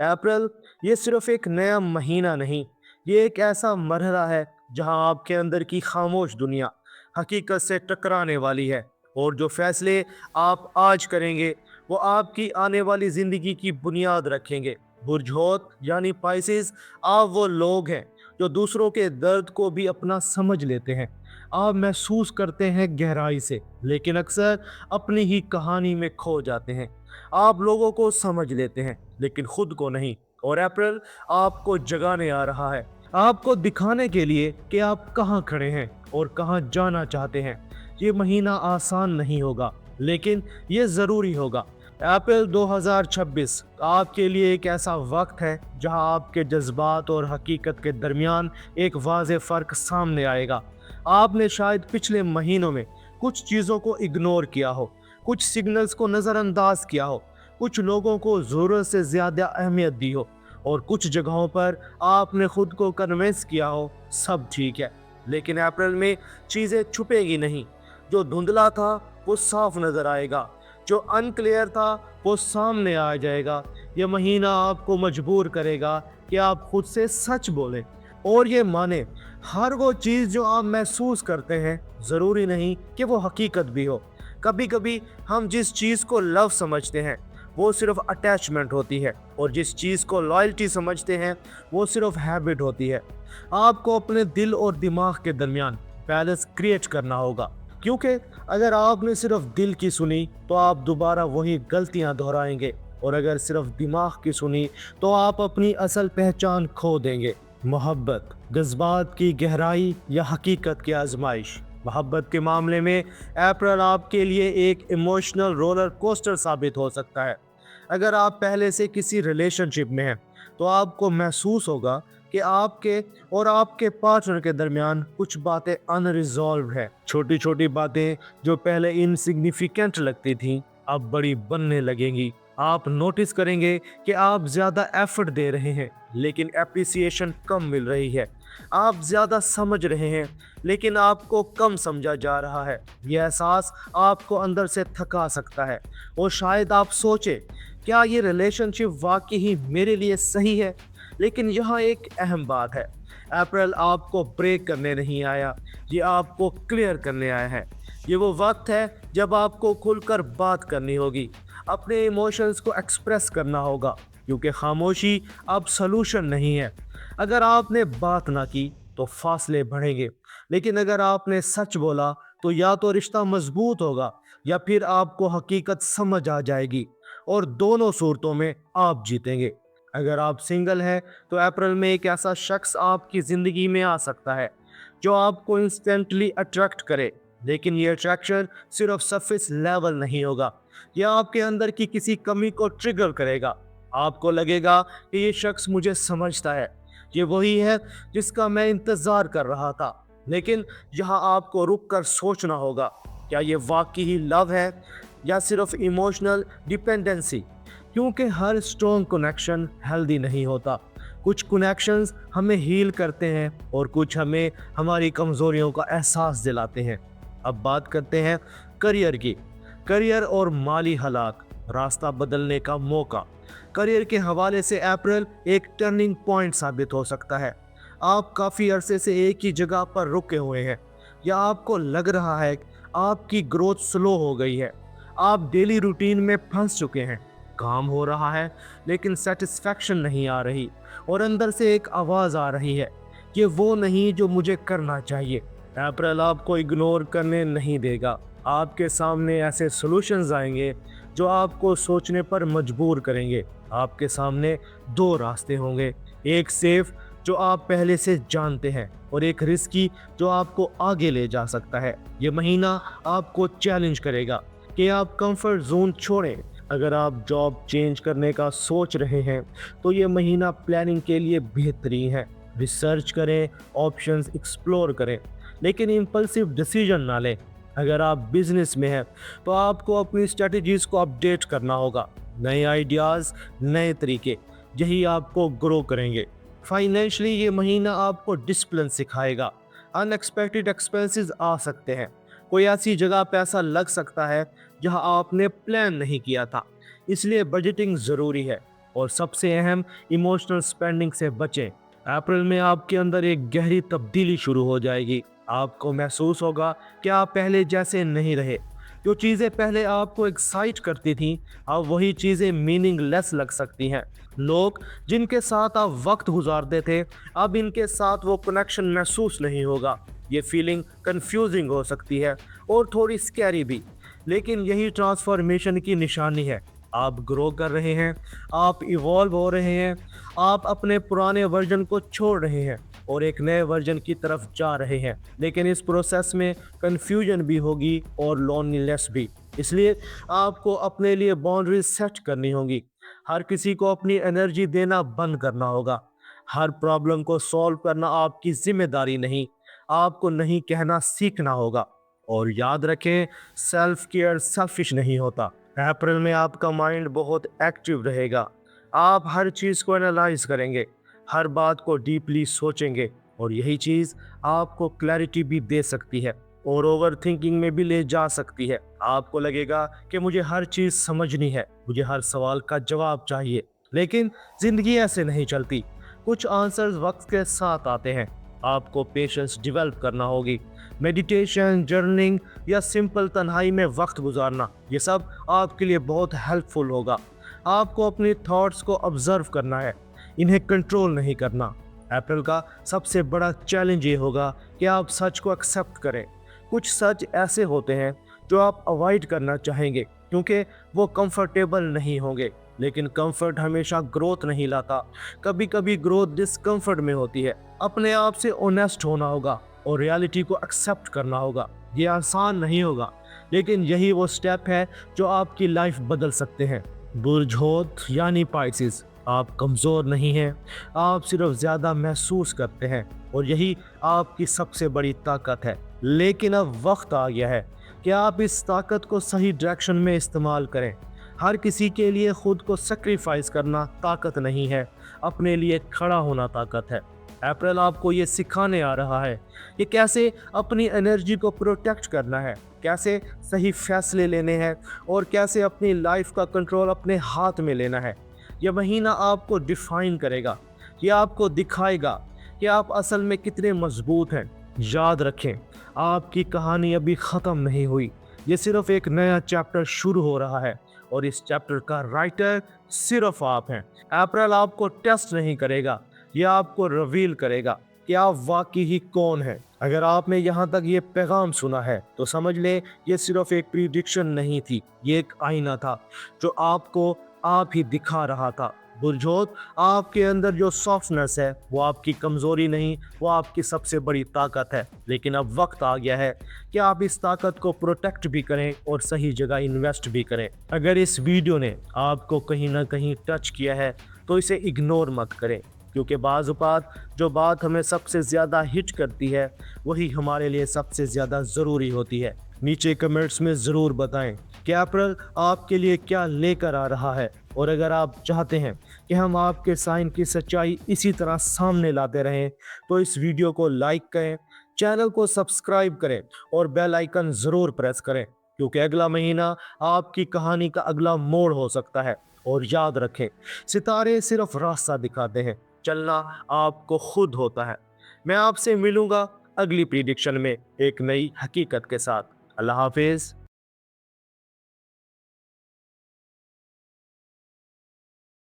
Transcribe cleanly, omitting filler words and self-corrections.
अप्रैल ये सिर्फ एक नया महीना नहीं, ये एक ऐसा मरहला है जहां आपके अंदर की खामोश दुनिया हकीकत से टकराने वाली है। और जो फैसले आप आज करेंगे वो आपकी आने वाली ज़िंदगी की बुनियाद रखेंगे। बुर्जोत यानी पाइसेस, आप वो लोग हैं जो दूसरों के दर्द को भी अपना समझ लेते हैं। आप महसूस करते हैं गहराई से, लेकिन अक्सर अपनी ही कहानी में खो जाते हैं। आप लोगों को समझ लेते हैं लेकिन खुद को नहीं। और अप्रैल आपको जगाने आ रहा है, आपको दिखाने के लिए कि आप कहाँ खड़े हैं और कहाँ जाना चाहते हैं। ये महीना आसान नहीं होगा, लेकिन ये ज़रूरी होगा। अप्रैल 2026 आपके लिए एक ऐसा वक्त है जहां आपके जज्बात और हकीकत के दरमियान एक वाज़ेह फ़र्क सामने आएगा। आपने शायद पिछले महीनों में कुछ चीज़ों को इग्नोर किया हो, कुछ सिग्नल्स को नज़रअंदाज किया हो, कुछ लोगों को ज़रूरत से ज़्यादा अहमियत दी हो, और कुछ जगहों पर आपने खुद को कन्विंस किया हो सब ठीक है। लेकिन अप्रैल में चीज़ें छुपेगी नहीं। जो धुंधला था वो साफ नज़र आएगा, जो अनक्लियर था वो सामने आ जाएगा। ये महीना आपको मजबूर करेगा कि आप खुद से सच बोलें और ये माने हर वो चीज़ जो आप महसूस करते हैं ज़रूरी नहीं कि वो हकीकत भी हो। कभी कभी हम जिस चीज़ को लव समझते हैं वो सिर्फ अटैचमेंट होती है, और जिस चीज़ को लॉयल्टी समझते हैं वो सिर्फ हैबिट होती है। आपको अपने दिल और दिमाग के दरमियान बैलेंस क्रिएट करना होगा, क्योंकि अगर आपने सिर्फ दिल की सुनी तो आप दोबारा वही गलतियां दोहराएंगे, और अगर सिर्फ दिमाग की सुनी तो आप अपनी असल पहचान खो देंगे। मोहब्बत, जज्बात की गहराई या हकीकत की आजमाइश। मोहब्बत के मामले में अप्रैल आपके लिए एक इमोशनल रोलर कोस्टर साबित हो सकता है। अगर आप पहले से किसी रिलेशनशिप में हैं तो आपको महसूस होगा कि आपके और आपके पार्टनर के दरमियान कुछ बातें अनरिजॉल्व है। छोटी छोटी बातें जो पहले इनसिग्निफिकेंट लगती थीं अब बड़ी बनने लगेंगी। आप नोटिस करेंगे कि आप ज़्यादा एफर्ट दे रहे हैं लेकिन एप्रिसिएशन कम मिल रही है। आप ज़्यादा समझ रहे हैं लेकिन आपको कम समझा जा रहा है। यह एहसास आपको अंदर से थका सकता है, और शायद आप सोचे क्या ये रिलेशनशिप वाकई ही मेरे लिए सही है। लेकिन यहाँ एक अहम बात है, अप्रैल आपको ब्रेक करने नहीं आया, ये आपको क्लियर करने आया है। ये वो वक्त है जब आपको खुलकर बात करनी होगी, अपने इमोशंस को एक्सप्रेस करना होगा, क्योंकि खामोशी अब सलूशन नहीं है। अगर आपने बात ना की तो फासले बढ़ेंगे, लेकिन अगर आपने सच बोला तो या तो रिश्ता मजबूत होगा या फिर आपको हकीकत समझ आ जाएगी, और दोनों सूरतों में आप जीतेंगे। अगर आप सिंगल हैं तो अप्रैल में एक ऐसा शख्स आपकी ज़िंदगी में आ सकता है जो आपको इंस्टेंटली अट्रैक्ट करे, लेकिन ये अट्रैक्शन सिर्फ सरफेस लेवल नहीं होगा। यह आपके अंदर की किसी कमी को ट्रिगर करेगा। आपको लगेगा कि ये शख्स मुझे समझता है, ये वही है जिसका मैं इंतज़ार कर रहा था। लेकिन यहाँ आपको रुक कर सोचना होगा, क्या ये वाकई ही लव है या सिर्फ इमोशनल डिपेंडेंसी। क्योंकि हर स्ट्रॉन्ग कनेक्शन हेल्दी नहीं होता। कुछ कनेक्शंस हमें हील करते हैं और कुछ हमें हमारी कमज़ोरियों का एहसास दिलाते हैं। अब बात करते हैं करियर की। करियर और माली हालात, रास्ता बदलने का मौका। करियर के हवाले से अप्रैल एक टर्निंग पॉइंट साबित हो सकता है। आप काफ़ी अरसे से एक ही जगह पर रुके हुए हैं, या आपको लग रहा है कि आपकी ग्रोथ स्लो हो गई है। आप डेली रूटीन में फंस चुके हैं, काम हो रहा है लेकिन सेटिस्फैक्शन नहीं आ रही, और अंदर से एक आवाज़ आ रही है, ये वो नहीं जो मुझे करना चाहिए। अप्रैल आपको इग्नोर करने नहीं देगा। आपके सामने ऐसे सॉल्यूशंस आएंगे जो आपको सोचने पर मजबूर करेंगे। आपके सामने दो रास्ते होंगे, एक सेफ जो आप पहले से जानते हैं, और एक रिस्की जो आपको आगे ले जा सकता है। ये महीना आपको चैलेंज करेगा कि आप कंफर्ट जोन छोड़ें। अगर आप जॉब चेंज करने का सोच रहे हैं तो ये महीना प्लानिंग के लिए बेहतरीन है। रिसर्च करें, ऑप्शंस एक्सप्लोर करें, लेकिन इम्पल्सिव डिसीजन ना लें। अगर आप बिजनेस में हैं तो आपको अपनी स्ट्रेटजीज को अपडेट करना होगा। नए आइडियाज़, नए तरीके, यही आपको ग्रो करेंगे। फाइनेंशियली ये महीना आपको डिसिप्लिन सिखाएगा। अनएक्सपेक्टेड एक्सपेंसेस आ सकते हैं, कोई ऐसी जगह पैसा लग सकता है जहां आपने प्लान नहीं किया था, इसलिए बजटिंग ज़रूरी है। और सबसे अहम, इमोशनल स्पेंडिंग से बचें। अप्रैल में आपके अंदर एक गहरी तब्दीली शुरू हो जाएगी। आपको महसूस होगा कि आप पहले जैसे नहीं रहे। जो चीज़ें पहले आपको एक्साइट करती थीं, अब वही चीज़ें मीनिंगलेस लग सकती हैं। लोग जिनके साथ आप वक्त गुजारते थे, अब इनके साथ वो कनेक्शन महसूस नहीं होगा। ये फीलिंग कंफ्यूजिंग हो सकती है और थोड़ी स्कैरी भी, लेकिन यही ट्रांसफॉर्मेशन की निशानी है। आप ग्रो कर रहे हैं, आप इवॉल्व हो रहे हैं, आप अपने पुराने वर्जन को छोड़ रहे हैं और एक नए वर्जन की तरफ जा रहे हैं। लेकिन इस प्रोसेस में कंफ्यूजन भी होगी और लोनलीनेस भी। इसलिए आपको अपने लिए बाउंड्रीज सेट करनी होगी। हर किसी को अपनी एनर्जी देना बंद करना होगा। हर प्रॉब्लम को सॉल्व करना आपकी जिम्मेदारी नहीं, आपको नहीं कहना सीखना होगा। और याद रखें, सेल्फ केयर सेल्फिश नहीं होता। अप्रैल में आपका माइंड बहुत एक्टिव रहेगा। आप हर चीज़ को एनालाइज करेंगे, हर बात को डीपली सोचेंगे और यही चीज़ आपको क्लैरिटी भी दे सकती है और ओवर थिंकिंग में भी ले जा सकती है। आपको लगेगा कि मुझे हर चीज़ समझनी है, मुझे हर सवाल का जवाब चाहिए। लेकिन ज़िंदगी ऐसे नहीं चलती। कुछ आंसर्स वक्त के साथ आते हैं। आपको पेशेंस डेवलप करना होगी। मेडिटेशन, जर्नलिंग या सिंपल तन्हाई में वक्त गुजारना, ये सब आपके लिए बहुत हेल्पफुल होगा। आपको अपने थॉट्स को ऑब्जर्व करना है, इन्हें कंट्रोल नहीं करना। अप्रैल का सबसे बड़ा चैलेंज ये होगा कि आप सच को एक्सेप्ट करें। कुछ सच ऐसे होते हैं जो आप अवॉइड करना चाहेंगे क्योंकि वो कंफर्टेबल नहीं होंगे, लेकिन कंफर्ट हमेशा ग्रोथ नहीं लाता। कभी कभी ग्रोथ डिस्कम्फर्ट में होती है। अपने आप से ऑनेस्ट होना होगा और रियलिटी को एक्सेप्ट करना होगा। ये आसान नहीं होगा, लेकिन यही वो स्टेप है जो आपकी लाइफ बदल सकते हैं। बुर्जोत यानी पाइसिस, आप कमज़ोर नहीं हैं, आप सिर्फ ज़्यादा महसूस करते हैं और यही आपकी सबसे बड़ी ताकत है। लेकिन अब वक्त आ गया है कि आप इस ताकत को सही डायरेक्शन में इस्तेमाल करें। हर किसी के लिए खुद को सेक्रीफाइस करना ताकत नहीं है, अपने लिए खड़ा होना ताकत है। अप्रैल आपको ये सिखाने आ रहा है कि कैसे अपनी एनर्जी को प्रोटेक्ट करना है, कैसे सही फैसले लेने हैं और कैसे अपनी लाइफ का कंट्रोल अपने हाथ में लेना है। यह महीना आपको डिफाइन करेगा, यह आपको दिखाएगा कि आप असल में कितने मजबूत हैं। याद रखें, आपकी कहानी अभी ख़त्म नहीं हुई, ये सिर्फ एक नया चैप्टर शुरू हो रहा है और इस चैप्टर का राइटर सिर्फ आप हैं। अप्रैल आपको टेस्ट नहीं करेगा, यह आपको रिवील करेगा कि आप वाकई ही कौन हैं। अगर आपने यहाँ तक ये पैगाम सुना है तो समझ लें, ये सिर्फ एक प्रिडिक्शन नहीं थी, ये एक आईना था जो आपको आप ही दिखा रहा था। बुर्जोत, आपके अंदर जो सॉफ्टनेस है वो आपकी कमज़ोरी नहीं, वो आपकी सबसे बड़ी ताकत है। लेकिन अब वक्त आ गया है कि आप इस ताकत को प्रोटेक्ट भी करें और सही जगह इन्वेस्ट भी करें। अगर इस वीडियो ने आपको कहीं ना कहीं टच किया है तो इसे इग्नोर मत करें, क्योंकि बाज़ औक़ात जो बात हमें सबसे ज़्यादा हिट करती है वही हमारे लिए सबसे ज़्यादा ज़रूरी होती है। नीचे कमेंट्स में ज़रूर बताएं कि अप्रैल आपके लिए क्या लेकर आ रहा है, और अगर आप चाहते हैं कि हम आपके साइन की सच्चाई इसी तरह सामने लाते रहें तो इस वीडियो को लाइक करें, चैनल को सब्सक्राइब करें और बेल आइकन ज़रूर प्रेस करें, क्योंकि अगला महीना आपकी कहानी का अगला मोड़ हो सकता है। और याद रखें, सितारे सिर्फ रास्ता दिखाते हैं, चलना आपको खुद होता है। मैं आपसे मिलूंगा अगली प्रिडिक्शन में एक नई हकीकत के साथ। अल्लाह हाफिज़।